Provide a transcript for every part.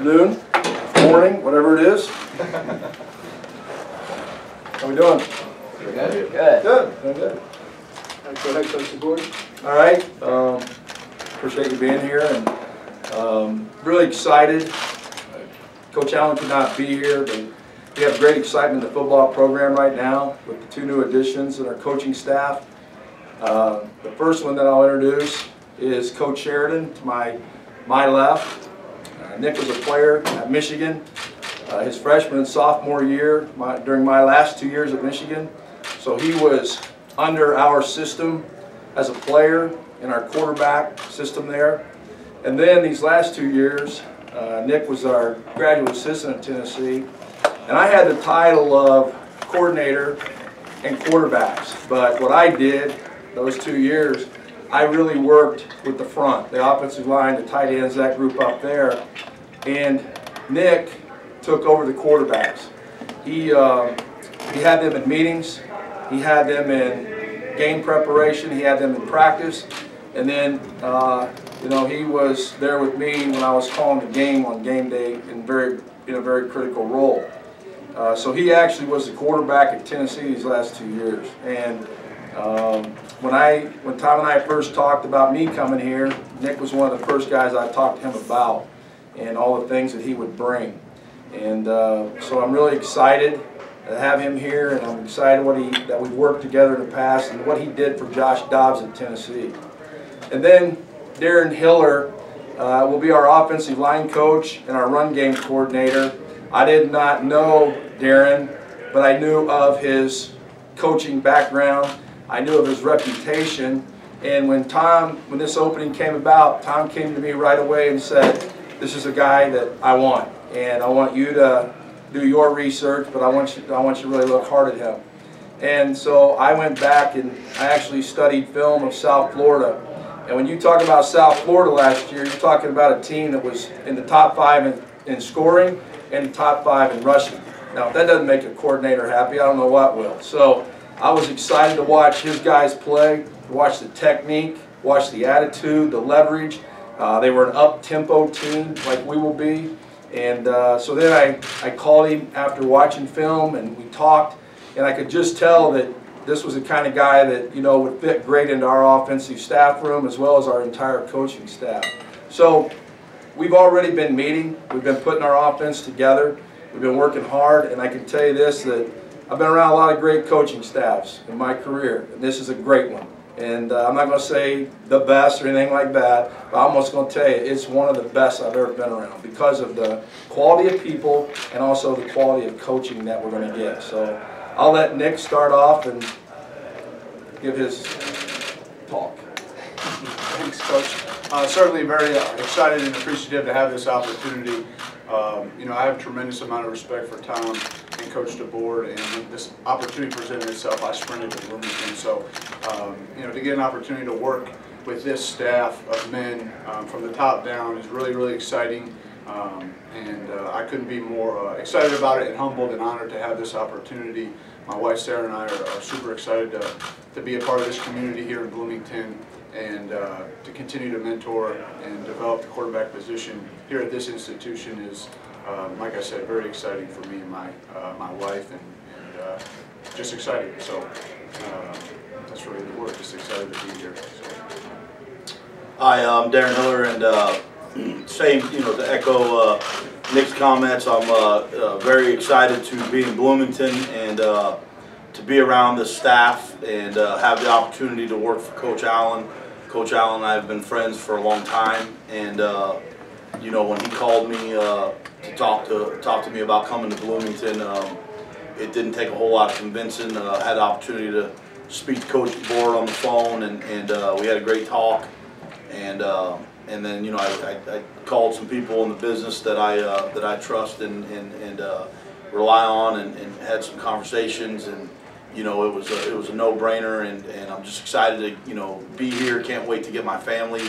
afternoon, morning, whatever it is. How we doing? Good. Good. Doing good. Go ahead, Coach DeBord. All right. Appreciate you being here, and really excited. Coach Allen could not be here, but we have great excitement in the football program right now with the 2 new additions in our coaching staff. The first one that I'll introduce is Coach Sheridan to my left. Nick was a player at Michigan his freshman and sophomore year during my last 2 years at Michigan. So he was under our system as a player in our quarterback system there. And then these last 2 years, Nick was our graduate assistant at Tennessee. And I had the title of coordinator and quarterbacks. But what I did those 2 years, I really worked with the front, the offensive line, the tight ends, that group up there. And Nick took over the quarterbacks. He had them in meetings. He had them in game preparation. He had them in practice. And then, you know, he was there with me when I was calling the game on game day in a very critical role. So he actually was the quarterback at Tennessee these last 2 years. And when Tom and I first talked about me coming here, Nick was one of the first guys I talked to him about and all the things that he would bring. And so I'm really excited to have him here, and I'm excited that we've worked together in the past and what he did for Josh Dobbs at Tennessee. And then Darren Hiller will be our offensive line coach and our run game coordinator. I did not know Darren, but I knew of his coaching background. I knew of his reputation. And when this opening came about, Tom came to me right away and said, "This is a guy that I want, and I want you to do your research, but I want you to really look hard at him." And so I went back and I actually studied film of South Florida. And when you talk about South Florida last year, you're talking about a team that was in the top 5 in scoring and the top 5 in rushing. Now, if that doesn't make a coordinator happy, I don't know what will. So I was excited to watch his guys play, to watch the technique, watch the attitude, the leverage. They were an up-tempo team like we will be. And so then I called him after watching film, and we talked, and I could just tell that this was the kind of guy that, you know, would fit great into our offensive staff room as well as our entire coaching staff. So we've already been meeting. We've been putting our offense together. We've been working hard, and I can tell you this, that I've been around a lot of great coaching staffs in my career, and this is a great one. And I'm not going to say the best or anything like that, but I'm almost going to tell you it's one of the best I've ever been around because of the quality of people and also the quality of coaching that we're going to get. So I'll let Nick start off and give his talk. Thanks, Coach. Certainly very excited and appreciative to have this opportunity. You know, I have a tremendous amount of respect for Tom and Coach DeBord, and when this opportunity presented itself, I sprinted to Bloomington. So, you know, to get an opportunity to work with this staff of men from the top down is really, really exciting. And I couldn't be more excited about it and humbled and honored to have this opportunity. My wife Sarah and I are super excited to be a part of this community here in Bloomington and to continue to mentor and develop the quarterback position here at this institution is, like I said, very exciting for me and my wife, and just exciting. So that's really the word, just excited to be here. So. Hi, I'm Darren Hiller, and same, you know, to echo Nick's comments, I'm very excited to be in Bloomington and to be around the staff and have the opportunity to work for Coach Allen. Coach Allen and I have been friends for a long time, and you know, when he called me to talk to me about coming to Bloomington, it didn't take a whole lot of convincing. I had the opportunity to speak to Coach DeBord on the phone, and we had a great talk. And then, you know, I called some people in the business that I trust and rely on, and had some conversations, and you know, it was a no-brainer, and I'm just excited to, you know, be here. Can't wait to get my family,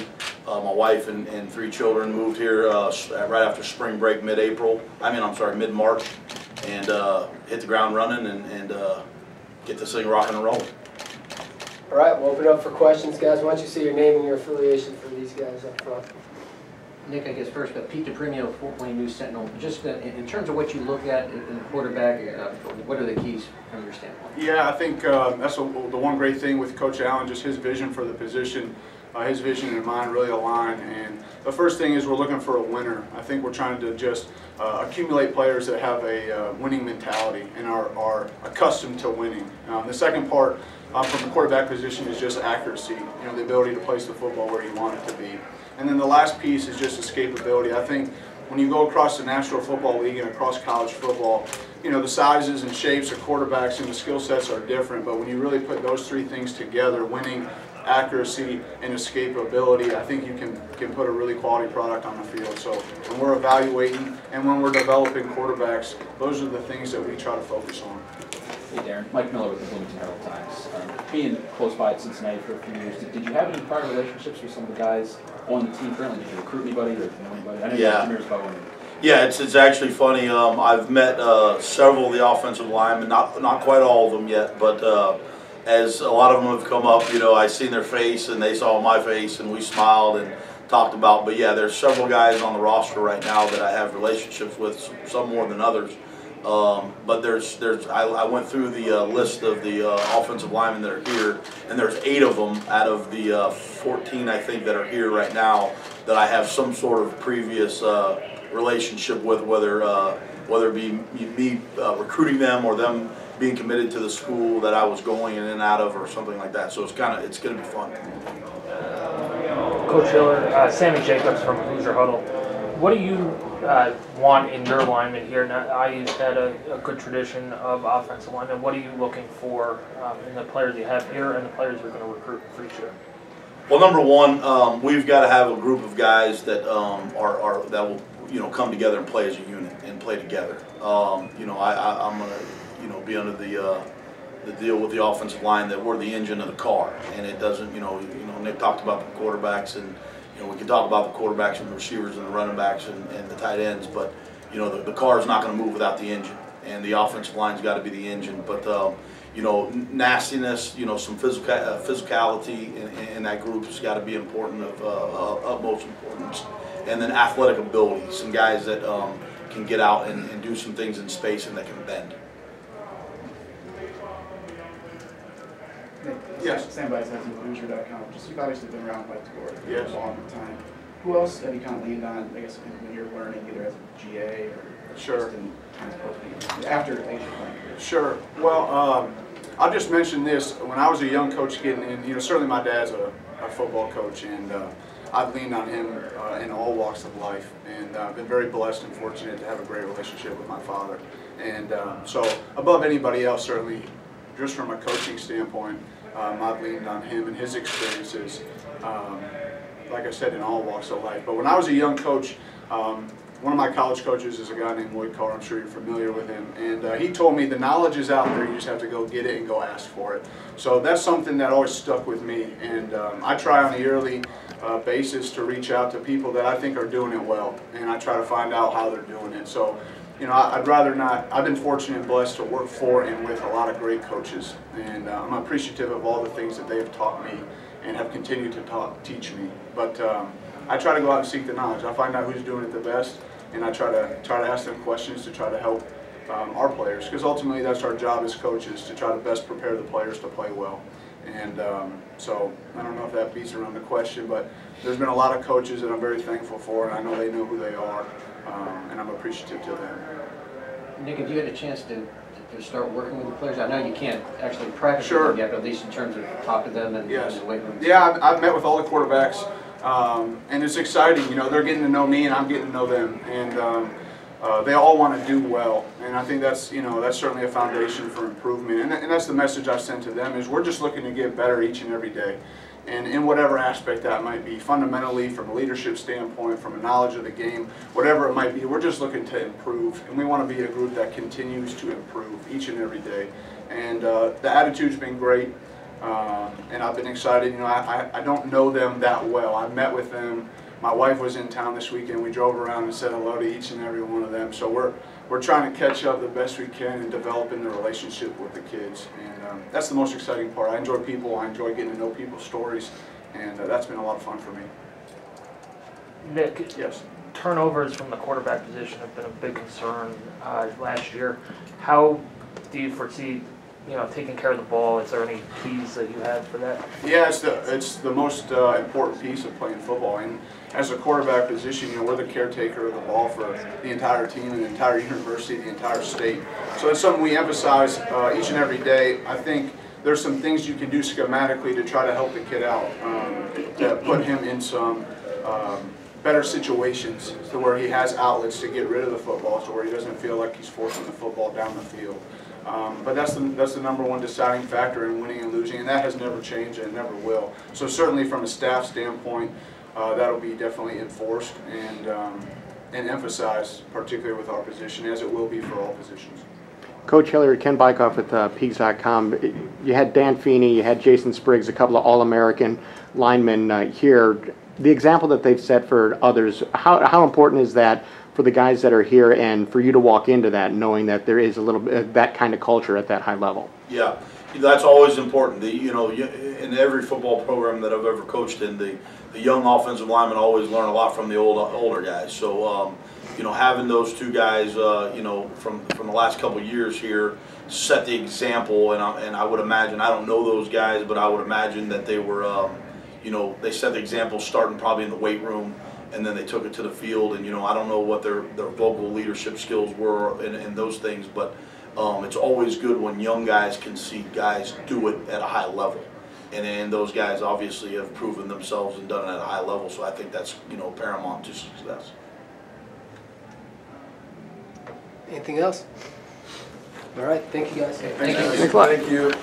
my wife and 3 children moved here right after spring break, mid-March, and hit the ground running and get this thing rocking and rolling. All right, we'll open it up for questions, guys. Why don't you say your name and your affiliation for these guys up front? Nick, I guess first, but Pete DePrimio, Fort Wayne News Sentinel, just in terms of what you look at in the quarterback, what are the keys from your standpoint? Yeah, I think that's the one great thing with Coach Allen, just his vision for the position. His vision and mine really align, and the first thing is we're looking for a winner. I think we're trying to just accumulate players that have a winning mentality and are accustomed to winning. The second part from the quarterback position is just accuracy, the ability to place the football where you want it to be. And then the last piece is just escapability. I think when you go across the National Football League and across college football, the sizes and shapes of quarterbacks and the skill sets are different, but when you really put those three things together, winning, accuracy, and escapability, I think you can put a really quality product on the field. So when we're evaluating and when we're developing quarterbacks, those are the things that we try to focus on. Hey Darren, Mike Miller with the Bloomington Herald Times. Being close by at Cincinnati for a few years, did you have any prior relationships with some of the guys on the team currently? Did you recruit anybody or know anybody? I know you have Jameer's about one. Yeah, it's actually funny. I've met several of the offensive linemen, not quite all of them yet, but as a lot of them have come up, I seen their face and they saw my face and we smiled and talked about. But yeah, there's several guys on the roster right now that I have relationships with, some more than others. But I went through the list of the offensive linemen that are here, and there's 8 of them out of the 14 I think that are here right now that I have some sort of previous relationship with, whether it be me recruiting them or them being committed to the school that I was going in and out of or something like that. So it's going to be fun. Coach Hiller, Sammy Jacobs from Hoosier Huddle. What do you want in your linemen here? Now, IU's had a good tradition of offensive linemen. What are you looking for in the players you have here and the players you're going to recruit for each year? Well, number one, we've got to have a group of guys that that will come together and play as a unit and play together. I'm going to be under the deal with the offensive line that we're the engine of the car, and it doesn't. Nick talked about the quarterbacks, and we can talk about the quarterbacks and the receivers and the running backs and the tight ends, but the car is not going to move without the engine, and the offensive line's got to be the engine. But nastiness, some physicality in that group has got to be important, of utmost importance, and then athletic ability, some guys that can get out and do some things in space and that can bend. Yes. Sam Bites has Hoosier.com. Just you've obviously been around Mike DeBord for Yes. a long time. Who else have you kind of leaned on, I guess, when you're learning, either as a GA or Sure. just in kind of coaching after Asian playing career? Sure. Well, I'll just mention this. When I was a young coach getting in, certainly my dad's a football coach, and I've leaned on him in all walks of life, and I've been very blessed and fortunate to have a great relationship with my father. And so above anybody else, certainly, just from a coaching standpoint, I've leaned on him and his experiences, like I said, in all walks of life. But when I was a young coach, one of my college coaches is a guy named Lloyd Carr. I'm sure you're familiar with him. And he told me the knowledge is out there. You just have to go get it and go ask for it. So that's something that always stuck with me. And I try on a yearly basis to reach out to people that I think are doing it well. And I try to find out how they're doing it. So, I'd rather not. I've been fortunate and blessed to work for and with a lot of great coaches. And I'm appreciative of all the things that they have taught me and have continued to teach me. But I try to go out and seek the knowledge. I find out who's doing it the best, and I try to ask them questions to try to help our players, because ultimately that's our job as coaches, to try to best prepare the players to play well. And so I don't know if that beats around the question, but there's been a lot of coaches that I'm very thankful for, and I know they know who they are, and I'm appreciative to them. Nick, have you had a chance to start working with the players? I know you can't actually practice Sure. with them yet, but at least in terms of talk to them and Yes. in the weight room. Yeah, I've met with all the quarterbacks, and it's exciting. They're getting to know me, and I'm getting to know them, and they all want to do well. And I think that's that's certainly a foundation for improvement. And that's the message I send to them: is we're just looking to get better each and every day, and in whatever aspect that might be, fundamentally, from a leadership standpoint, from a knowledge of the game, whatever it might be, we're just looking to improve, and we want to be a group that continues to improve each and every day. And the attitude's been great. And I've been excited. I don't know them that well. I've met with them. My wife was in town this weekend. We drove around and said hello to each and every one of them. So we're trying to catch up the best we can and developing the relationship with the kids. And that's the most exciting part. I enjoy people. I enjoy getting to know people's stories, and that's been a lot of fun for me. Nick, Yes. turnovers from the quarterback position have been a big concern last year. How do you foresee, taking care of the ball? Is there any keys that you have for that? Yeah, it's the most important piece of playing football. And as a quarterback position, we're the caretaker of the ball for the entire team and the entire university, the entire state. So it's something we emphasize each and every day. I think there's some things you can do schematically to try to help the kid out, to put him in some better situations to where he has outlets to get rid of the football, to where he doesn't feel like he's forcing the football down the field. But that's the #1 deciding factor in winning and losing, and that has never changed and never will. So certainly from a staff standpoint, that'll be definitely enforced and emphasized, particularly with our position, as it will be for all positions. Coach Hiller, Ken Bykoff with Peaks.com. You had Dan Feeney, you had Jason Spriggs, a couple of All-American linemen here. The example that they've set for others, how important is that for the guys that are here and for you to walk into that knowing that there is a little bit that kind of culture at that high level? Yeah, that's always important. In every football program that I've ever coached in, the young offensive linemen always learn a lot from the older guys. So, having those two guys, from the last couple of years here, set the example. And I would imagine, I don't know those guys, but I would imagine that they were, they set the example starting probably in the weight room, and then they took it to the field. And I don't know what their vocal leadership skills were and those things, but it's always good when young guys can see guys do it at a high level. And those guys obviously have proven themselves and done it at a high level, so I think that's paramount to success. Anything else? All right, thank you guys. Thank you.